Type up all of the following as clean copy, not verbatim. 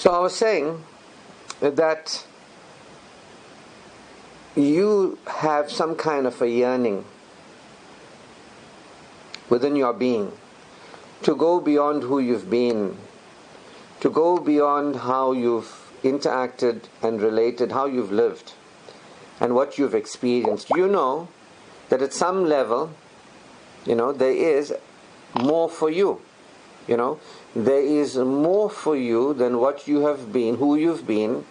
So I was saying that you have some kind of a yearning within your being to go beyond who you've been, to go beyond how you've interacted and related, how you've lived, and what you've experienced. You know that at some level, there is more for you. There is more for you than what you have been, who you've been,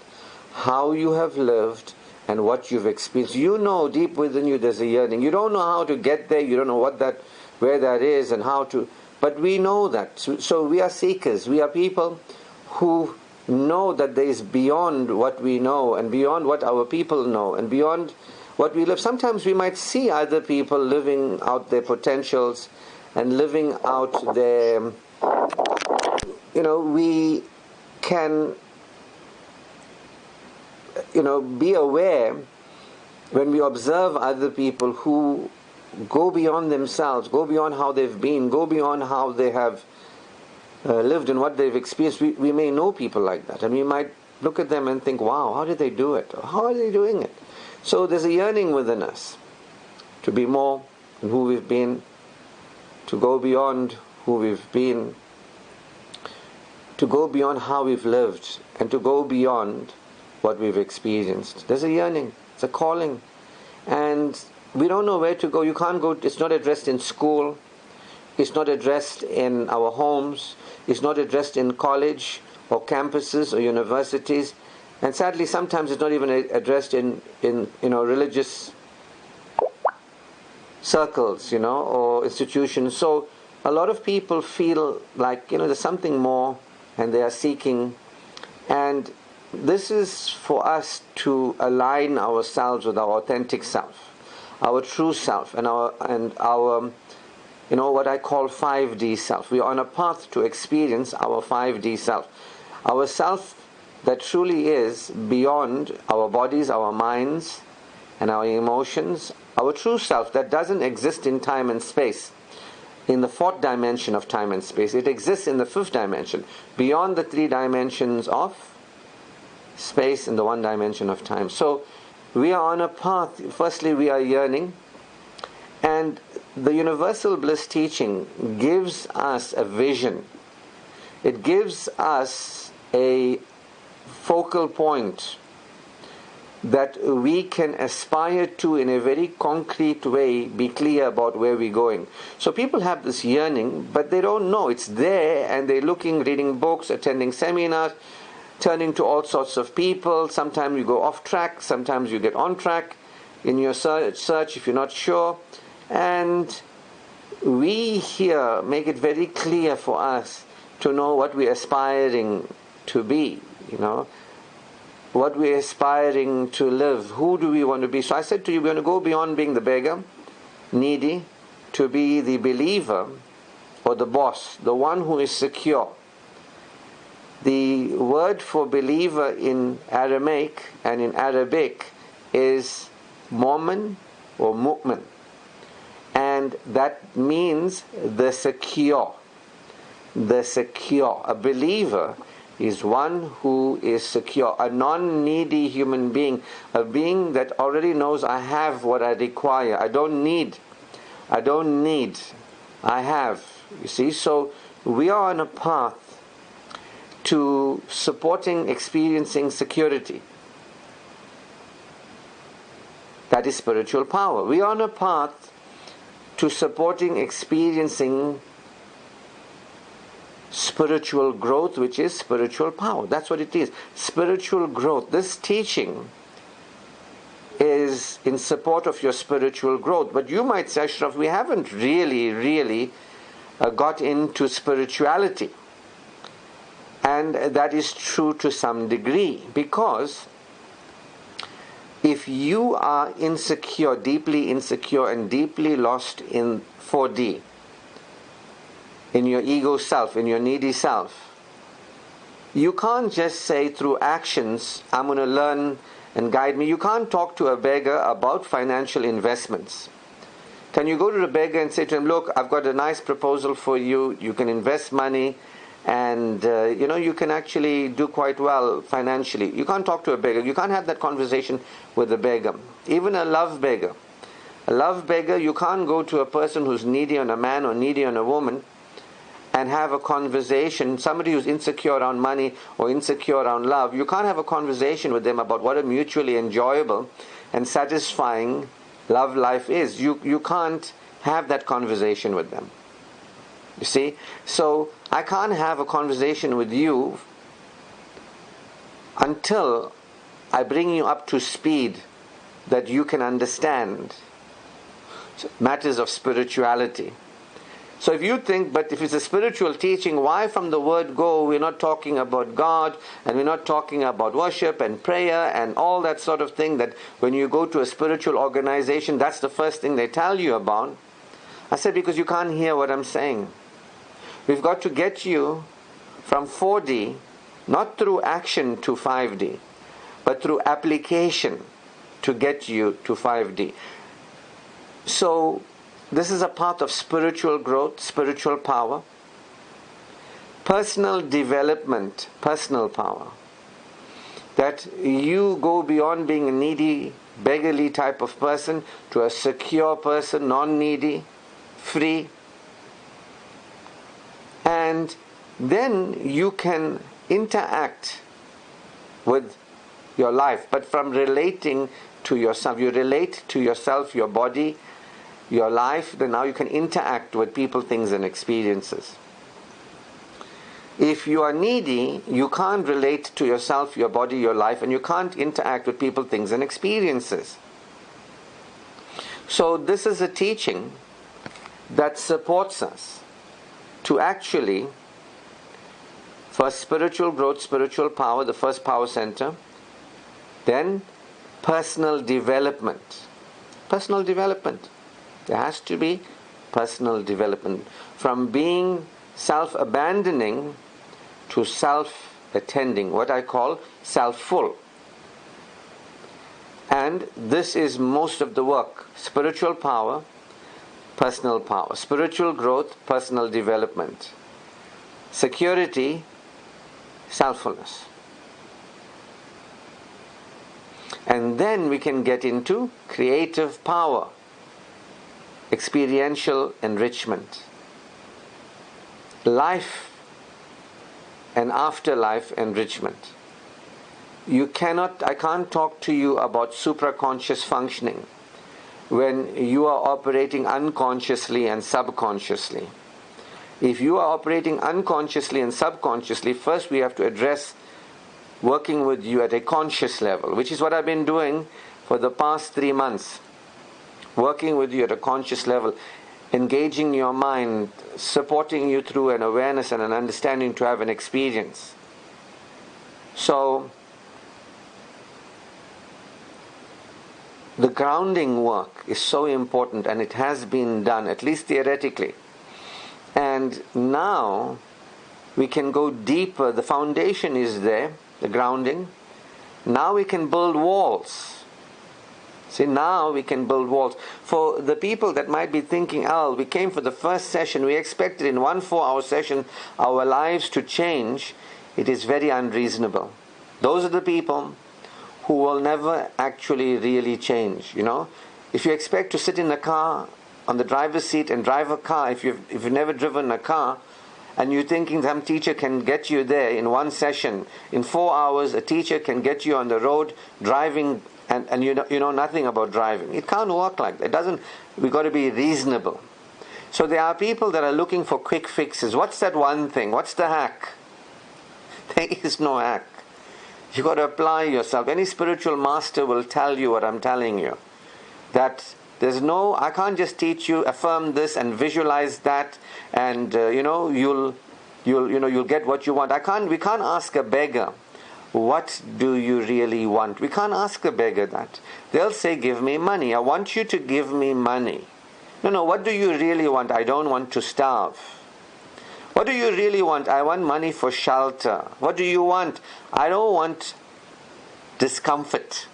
how you have lived, and what you've experienced. You know deep within you there's a yearning. You don't know how to get there. You don't know where that is and how to. But we know that. So we are seekers. We are people who know that there is beyond what we know and beyond what our people know and beyond what we live. Sometimes we might see other people living out their potentials and living out their, we can, be aware when we observe other people who go beyond themselves, go beyond how they've been, go beyond how they have lived and what they've experienced. We may know people like that, and we might look at them and think, wow, how did they do it? Or how are they doing it? So there's a yearning within us to be more than who we've been, to go beyond who we've been, to go beyond how we've lived, and to go beyond what we've experienced. There's a yearning, it's a calling, and we don't know where to go. You can't go, it's not addressed in school, it's not addressed in our homes, it's not addressed in college or campuses or universities, and sadly sometimes it's not even addressed in religious circles, or institutions. So a lot of people feel like, there's something more, and they are seeking, and this is for us to align ourselves with our authentic self, our true self, and our what I call 5D self. We are on a path to experience our 5D self, our self that truly is beyond our bodies, our minds, and our emotions, our true self that doesn't exist in time and space, in the fourth dimension of time and space. It exists in the fifth dimension, beyond the 3 dimensions of space and the 1 dimension of time. So we are on a path. Firstly, we are yearning, and the Universal Bliss teaching gives us a vision. It gives us a focal point that we can aspire to in a very concrete way, be clear about where we're going. So people have this yearning, but they don't know it's there, and they're looking, reading books, attending seminars, turning to all sorts of people. Sometimes you go off track, sometimes you get on track in your search if you're not sure. And we here make it very clear for us to know what we're aspiring to be, what we're aspiring to live. Who do we want to be? So I said to you, we're going to go beyond being the beggar, needy, to be the believer or the boss, the one who is secure. The word for believer in Aramaic and in Arabic is Mormon or Mu'min, and that means the secure. The secure. A believer is one who is secure, a non-needy human being, a being that already knows, I have what I require. I don't need. I have. You see, so we are on a path to supporting, experiencing security. That is spiritual power. We are on a path to supporting, experiencing spiritual growth, which is spiritual power. That's what it is. Spiritual growth. This teaching is in support of your spiritual growth. But you might say, Ashraf, we haven't really got into spirituality. And that is true to some degree, because if you are insecure, deeply insecure and deeply lost in 4D, in your ego self, in your needy self, you can't just say through actions, I'm going to learn and guide me. You can't talk to a beggar about financial investments. Can you go to the beggar and say to him, look, I've got a nice proposal for you, you can invest money, and you can actually do quite well financially. You can't talk to a beggar. You can't have that conversation with a beggar. Even a love beggar. A love beggar, you can't go to a person who's needy on a man or needy on a woman and have a conversation. Somebody who's insecure around money or insecure around love, you can't have a conversation with them about what a mutually enjoyable and satisfying love life is. You can't have that conversation with them. You see? So I can't have a conversation with you until I bring you up to speed that you can understand matters of spirituality. So if you think, but if it's a spiritual teaching, why from the word go we're not talking about God, and we're not talking about worship and prayer and all that sort of thing, that when you go to a spiritual organization, that's the first thing they tell you about? I said, because you can't hear what I'm saying. We've got to get you from 4D, not through action to 5D, but through application to get you to 5D. So this is a path of spiritual growth, spiritual power, personal development, personal power. That you go beyond being a needy, beggarly type of person to a secure person, non-needy, free. And then you can interact with your life, but from relating to yourself. You relate to yourself, your body, your life, then now you can interact with people, things, and experiences. If you are needy, you can't relate to yourself, your body, your life, and you can't interact with people, things, and experiences. So this is a teaching that supports us to actually, for spiritual growth, spiritual power, the first power center, then personal development. Personal development. There has to be personal development. From being self-abandoning to self-attending, what I call self-full. And this is most of the work. Spiritual power, personal power. Spiritual growth, personal development. Security, selffulness. And then we can get into creative power. Experiential enrichment, life and afterlife enrichment. I can't talk to you about supraconscious functioning when you are operating unconsciously and subconsciously. If you are operating unconsciously and subconsciously, first we have to address working with you at a conscious level, which is what I've been doing for the past 3 months. Working with you at a conscious level, engaging your mind, supporting you through an awareness and an understanding to have an experience. So, the grounding work is so important, and it has been done, at least theoretically. And now we can go deeper. The foundation is there, the grounding. Now we can build walls. See, now we can build walls. For the people that might be thinking, we came for the first session, we expected in 1 4-hour session our lives to change, it is very unreasonable. Those are the people who will never actually really change, If you expect to sit in a car on the driver's seat and drive a car, if you've never driven a car, and you're thinking some teacher can get you there in one session, in 4 hours a teacher can get you on the road driving, and you know nothing about driving. It can't work like that. We've got to be reasonable. So there are people that are looking for quick fixes. What's that one thing? What's the hack? There is no hack. You've got to apply yourself. Any spiritual master will tell you what I'm telling you. That I can't just teach you, affirm this and visualize that, and you'll get what you want. We can't ask a beggar, what do you really want? We can't ask a beggar that. They'll say, give me money. I want you to give me money. No, what do you really want? I don't want to starve. What do you really want? I want money for shelter. What do you want? I don't want discomfort.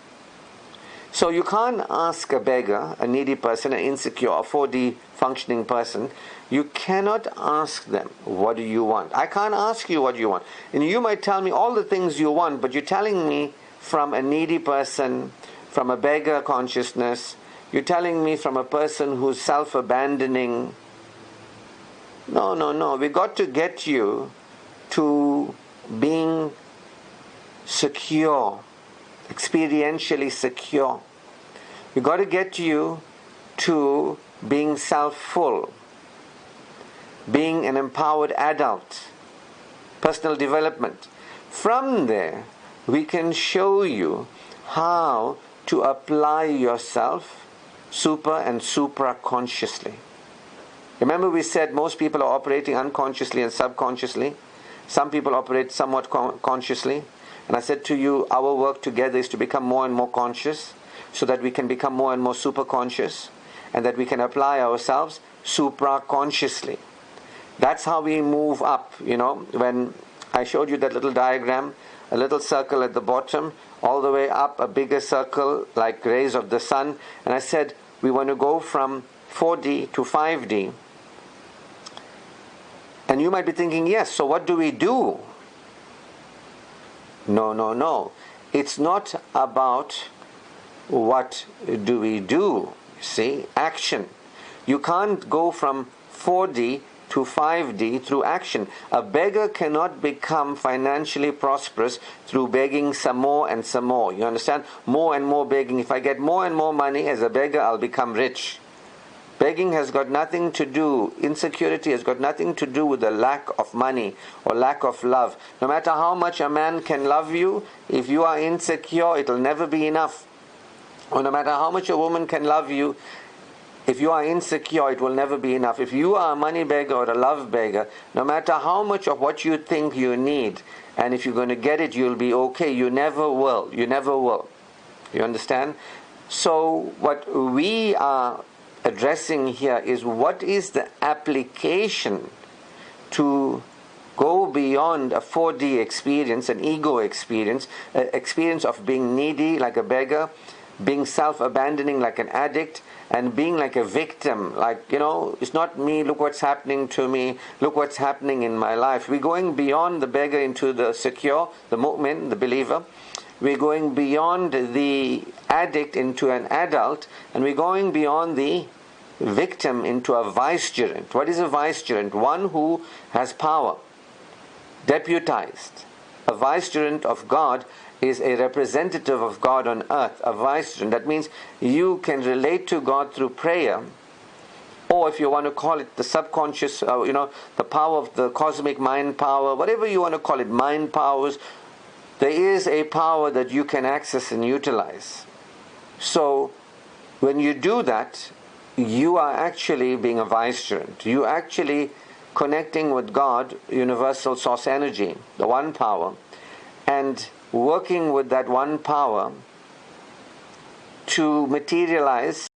So you can't ask a beggar, a needy person, an insecure, a 4D functioning person, you cannot ask them, what do you want? I can't ask you what you want. And you might tell me all the things you want, but you're telling me from a needy person, from a beggar consciousness, you're telling me from a person who's self-abandoning. No. We got to get you to being secure, experientially secure. We got to get you to being self-full, being an empowered adult, personal development. From there, we can show you how to apply yourself super and supra-consciously. Remember we said most people are operating unconsciously and subconsciously. Some people operate somewhat consciously. And I said to you, our work together is to become more and more conscious so that we can become more and more super-conscious and that we can apply ourselves supra-consciously. That's how we move up. When I showed you that little diagram, a little circle at the bottom, all the way up, a bigger circle like rays of the sun. And I said, we want to go from 4D to 5D. And you might be thinking, yes, so what do we do? No. It's not about what do we do. See, action. You can't go from 4D to 5D through action. A beggar cannot become financially prosperous through begging some more and some more. You understand? More and more begging. If I get more and more money as a beggar, I'll become rich. Begging has got nothing to do, insecurity has got nothing to do with the lack of money or lack of love. No matter how much a man can love you, if you are insecure, it'll never be enough. Or no matter how much a woman can love you, if you are insecure, it will never be enough. If you are a money beggar or a love beggar, no matter how much of what you think you need, and if you're going to get it, you'll be okay. You never will. You never will. You understand? So what we are addressing here is what is the application to go beyond a 4D experience, an ego experience, an experience of being needy like a beggar, being self-abandoning like an addict, and being like a victim, like, it's not me, look what's happening to me, look what's happening in my life. We're going beyond the beggar into the secure, the mu'min, the believer. We're going beyond the addict into an adult, and we're going beyond the victim into a vicegerent. What is a vicegerent? One who has power, deputized. A vicegerent of God is a representative of God on earth, a vicegerent. That means you can relate to God through prayer, or if you want to call it the subconscious, the power of the cosmic mind power, whatever you want to call it, mind powers, there is a power that you can access and utilize. So when you do that, you are actually being a vicegerent. You are actually connecting with God, universal source energy, the one power, and working with that one power to materialize